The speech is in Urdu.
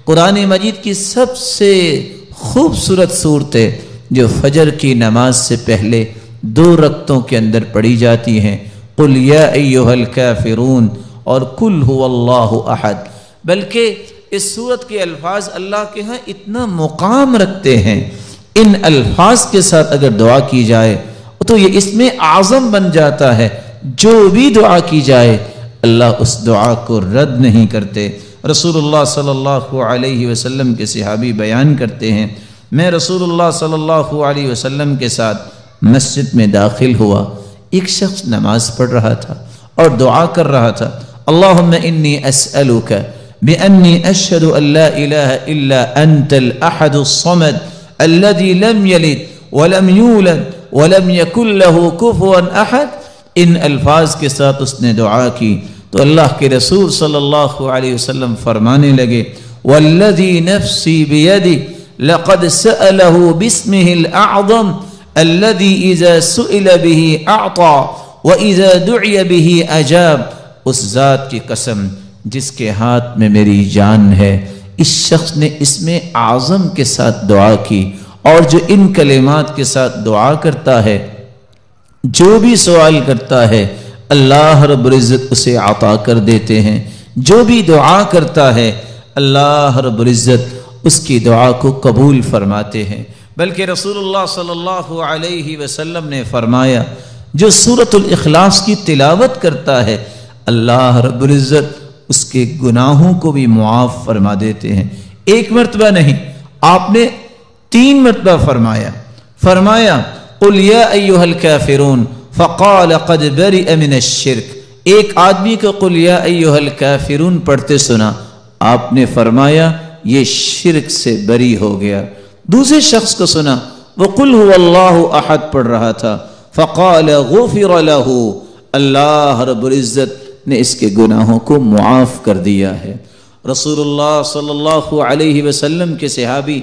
قرآن مجید کی سب سے خوبصورت صورتیں جو فجر کی نماز سے پہلے 2 رکعتوں کے اندر پڑھی جاتی ہیں، قل یا ایھا الکافرون اور قل ھو اللہ احد۔ بلکہ اس صورت کے الفاظ اللہ کے ہاں اتنا مقام رکھتے ہیں، ان الفاظ کے ساتھ اگر دعا کی جائے تو یہ اس میں اعظم بن جاتا ہے۔ جو بھی دعا کی جائے اللہ اس دعا کو رد نہیں کرتے۔ رسول اللہ صلی اللہ علیہ وسلم کے صحابی بیان کرتے ہیں، میں رسول اللہ صلی اللہ علیہ وسلم کے ساتھ مسجد میں داخل ہوا، ایک شخص نماز پڑھ رہا تھا اور دعا کر رہا تھا، اللہم انی اسألک بأنی اشہد ان لا الہ الا انت الاحد الصمد الذي لم یلد ولم یولد ولم یکن له کفوا احد۔ ان الفاظ کے ساتھ اس نے دعا کی تو اللہ کے رسول صلی اللہ علیہ وسلم فرمانے لگے، والذی نفسی بیدی لقد سألہ باسمہ الاعظم الذی اذا سئل به اعطا واذا دعی به اجاب۔ اس ذات کی قسم جس کے ہاتھ میں میری جان ہے، اس شخص نے اسم اعظم کے ساتھ دعا کی، اور جو ان کلمات کے ساتھ دعا کرتا ہے، جو بھی سوال کرتا ہے اللہ رب العزت اسے عطا کر دیتے ہیں۔ جو بھی دعا کرتا ہے اللہ رب العزت اس کی دعا کو قبول فرماتے ہیں۔ بلکہ رسول اللہ صلی اللہ علیہ وسلم نے فرمایا، جو سورۃ الاخلاص کی تلاوت کرتا ہے اللہ رب العزت اس کے گناہوں کو بھی معاف فرما دیتے ہیں۔ 1 مرتبہ نہیں، آپ نے 3 مرتبہ فرمایا قل یا ایھا الکافرون فقال قد برئ من الشرک۔ ایک آدمی کو قل یا ایھا الکافرون پڑھتے سنا، آپ نے فرمایا یہ شرک سے بری ہو گیا۔ دوسرے شخص کو سنا، وہ قل ھو اللہ احد پڑھ رہا تھا، فقال غفر له، اللہ رب العزت نے اس کے گناہوں کو معاف کر دیا ہے۔ رسول اللہ صلی اللہ علیہ وسلم کے صحابی